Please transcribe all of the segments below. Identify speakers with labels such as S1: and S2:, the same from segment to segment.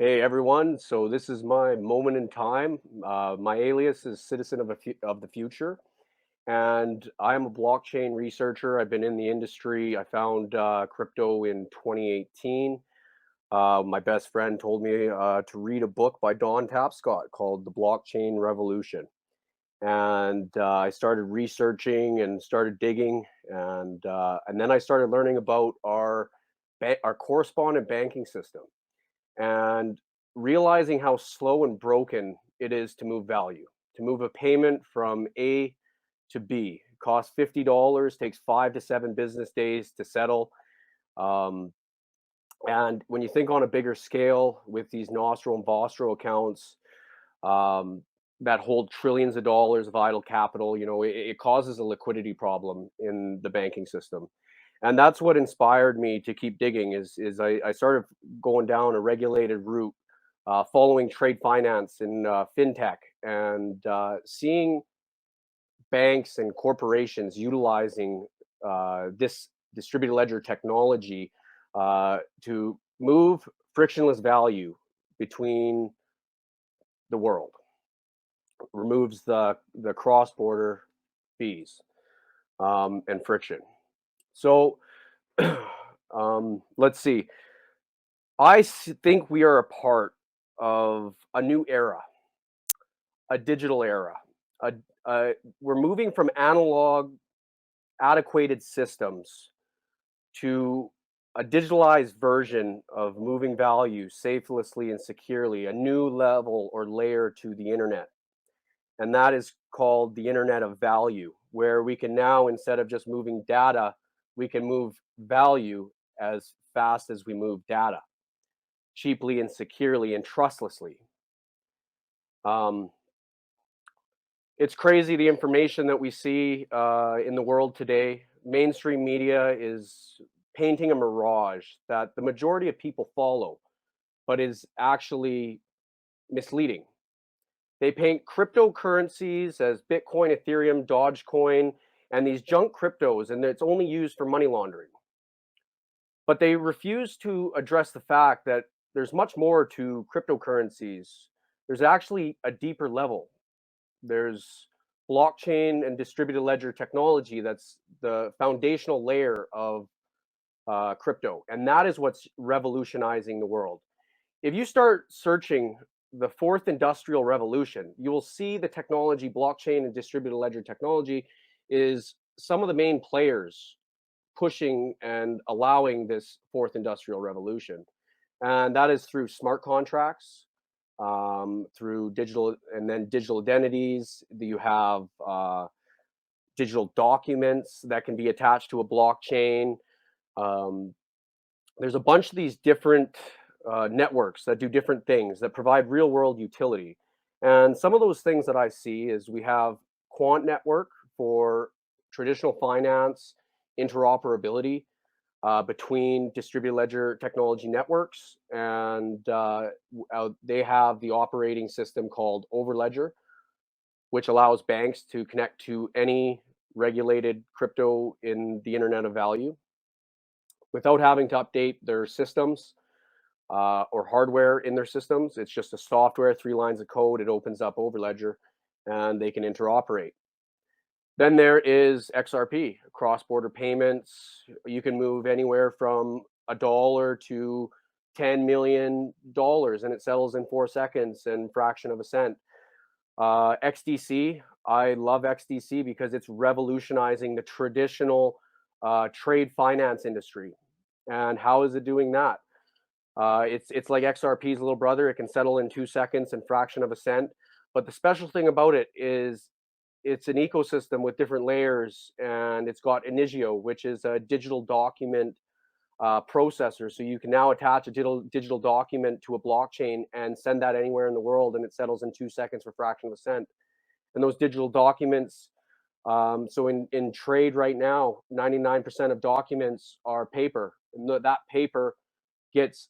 S1: Hey everyone, so this is my moment in time. My alias is Citizen of the Future, and I'm a blockchain researcher. I've been in the industry. I found crypto in 2018. My best friend told me to read a book by Don Tapscott called The Blockchain Revolution. And I started researching and started digging, and then I started learning about our correspondent banking system and realizing how slow and broken it is to move value, to move a payment from A to B. It costs $50, takes 5 to 7 business days to settle. Um, and when you think on a bigger scale with these Nostro and Vostro accounts um, that hold trillions of dollars of idle capital, it causes a liquidity problem in the banking system. And that's what inspired me to keep digging is I started going down a regulated route, following trade finance and fintech, and seeing banks and corporations utilizing this distributed ledger technology to move frictionless value between the world, removes the cross border fees and friction. So let's see. Think we are a part of a new era, a digital era. A, we're moving from analog, adequated systems to a digitalized version of moving value safely and securely, a new level or layer to the internet. And that is called the Internet of Value, where we can now, instead of just moving data, we can move value as fast as we move data, cheaply and securely and trustlessly. Um, it's crazy the information that we see in the world today. Mainstream media is painting a mirage that the majority of people follow, but is actually misleading. They paint cryptocurrencies as Bitcoin, Ethereum, Dogecoin, and these junk cryptos, and it's only used for money laundering. But they refuse to address the fact that there's much more to cryptocurrencies. There's actually a deeper level. There's blockchain and distributed ledger technology that's the foundational layer of crypto, and that is what's revolutionizing the world. If you start searching the fourth industrial revolution, you will see the technology, blockchain and distributed ledger technology, is some of the main players pushing and allowing this fourth industrial revolution. And that is through smart contracts, through digital and then digital identities. You have digital documents that can be attached to a blockchain. Um, there's a bunch of these different networks that do different things that provide real world utility. And some of those things that I see is we have quant network for traditional finance interoperability between distributed ledger technology networks, and they have the operating system called Overledger, which allows banks to connect to any regulated crypto in the Internet of Value without having to update their systems or hardware in their systems. It's just a software, 3 lines of code. It opens up Overledger, and they can interoperate. Then there is XRP, cross-border payments. You can move anywhere from $1 to $10 million, and it settles in 4 seconds and fraction of a cent. XDC, I love XDC because it's revolutionizing the traditional trade finance industry. And how is it doing that? It's like XRP's little brother. It can settle in 2 seconds and fraction of a cent. But the special thing about it is it's an ecosystem with different layers, and it's got Inigio, which is a digital document processor. So you can now attach a digital document to a blockchain and send that anywhere in the world, and it settles in 2 seconds for a fraction of a cent. And those digital documents, so in trade right now, 99% of documents are paper, and that paper gets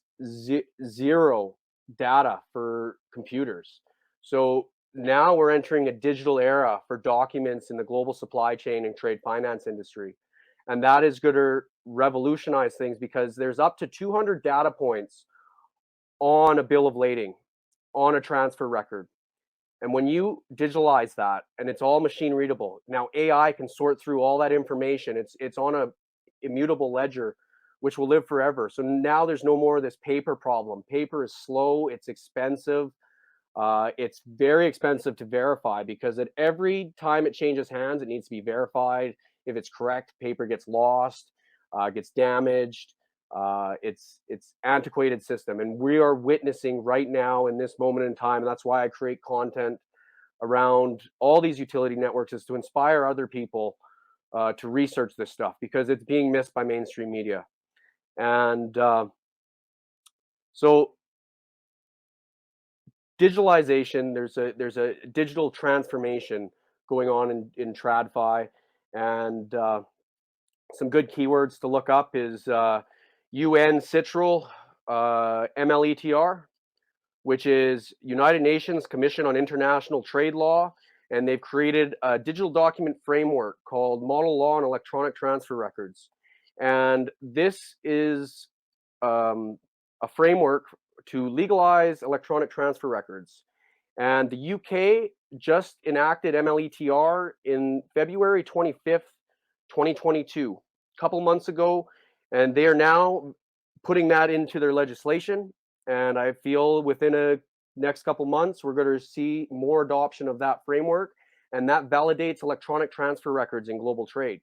S1: zero data for computers. So now we're entering a digital era for documents in the global supply chain and trade finance industry. And that is going to revolutionize things because there's up to 200 data points on a bill of lading, on a transfer record. And when you digitalize that and it's all machine readable, now AI can sort through all that information. It's on a immutable ledger, which will live forever. So now there's no more of this paper problem. Paper is slow, it's expensive. It's very expensive to verify because at every time it changes hands, it needs to be verified. If it's correct, paper gets lost, gets damaged. It's antiquated system, and we are witnessing right now in this moment in time. And that's why I create content around all these utility networks, is to inspire other people to research this stuff because it's being missed by mainstream media. And so digitalization, there's a digital transformation going on in TradFi, and some good keywords to look up is UN Citral MLETR, which is United Nations Commission on International Trade Law, and they've created a digital document framework called Model Law on Electronic Transfer Records, and this is a framework to legalize electronic transfer records. And the UK just enacted MLETR in February 25th, 2022, a couple months ago, and they are now putting that into their legislation. And I feel within a next couple months, we're going to see more adoption of that framework, and that validates electronic transfer records in global trade.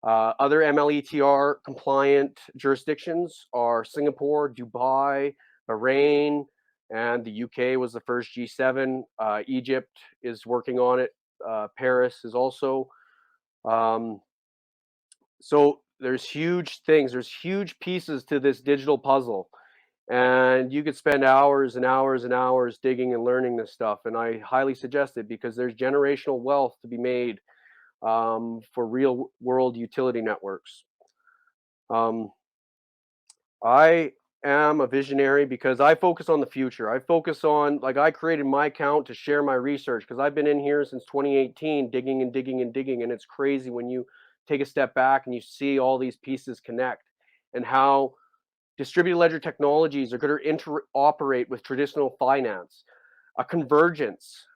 S1: Other MLETR compliant jurisdictions are Singapore, Dubai, Bahrain, and the UK was the first G7. Egypt is working on it. Paris is also. So there's huge things. There's huge pieces to this digital puzzle, and you could spend hours and hours and hours digging and learning this stuff. And I highly suggest it because there's generational wealth to be made for real world utility networks. I am a visionary because I focus on the future. I focus on, like, I created my account to share my research because I've been in here since 2018 digging and digging and digging, and it's crazy when you take a step back and you see all these pieces connect and how distributed ledger technologies are going to interoperate with traditional finance, a convergence.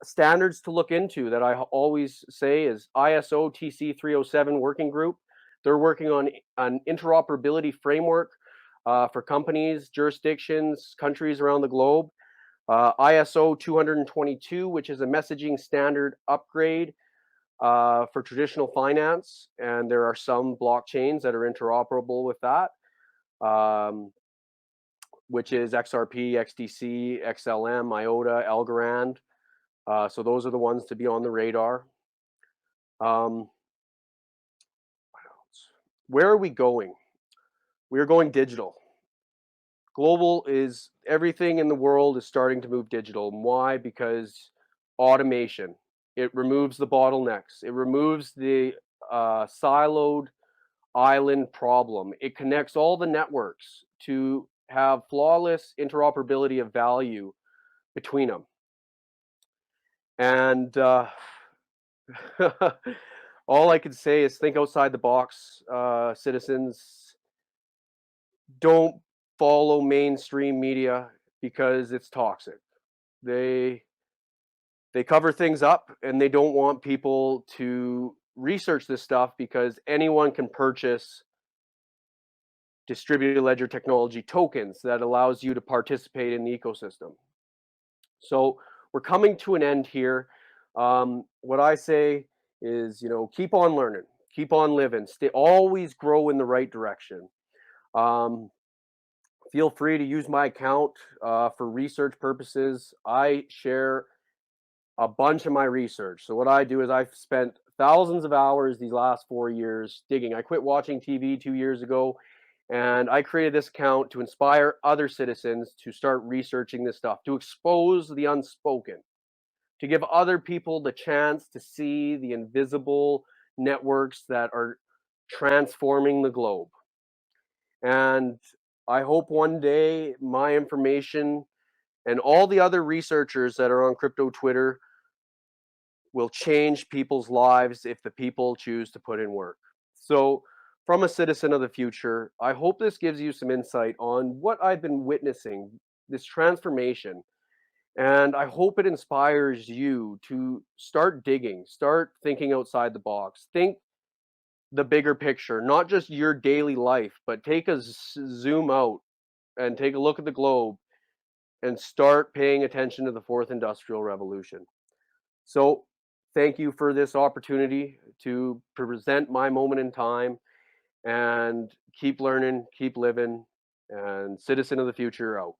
S1: Standards to look into that I always say is ISO TC 307 working group. They're working on an interoperability framework for companies, jurisdictions, countries around the globe. ISO 222, which is a messaging standard upgrade for traditional finance, and there are some blockchains that are interoperable with that, which is XRP, XDC, XLM, IOTA, Algorand. So those are the ones to be on the radar. Where are we going? We are going digital. Global is everything in the world is starting to move digital. Why? Because automation. It removes the bottlenecks. It removes the siloed island problem. It connects all the networks to have flawless interoperability of value between them. And all I can say is think outside the box, citizens. Don't follow mainstream media because it's toxic. They cover things up and they don't want people to research this stuff because anyone can purchase distributed ledger technology tokens that allows you to participate in the ecosystem. So we're coming to an end here. What I say is, keep on learning, keep on living, always grow in the right direction. Feel free to use my account for research purposes. I share a bunch of my research. So what I do is I've spent thousands of hours these last 4 years digging. I quit watching TV 2 years ago, and I created this account to inspire other citizens to start researching this stuff, to expose the unspoken, to give other people the chance to see the invisible networks that are transforming the globe. And I hope one day my information and all the other researchers that are on crypto Twitter will change people's lives if the people choose to put in work. So from a citizen of the future. I hope this gives you some insight on what I've been witnessing, this transformation. And I hope it inspires you to start digging, start thinking outside the box, think the bigger picture, not just your daily life, but take a zoom out and take a look at the globe and start paying attention to the fourth industrial revolution. So, thank you for this opportunity to present my moment in time, and keep learning, keep living, and citizen of the future out.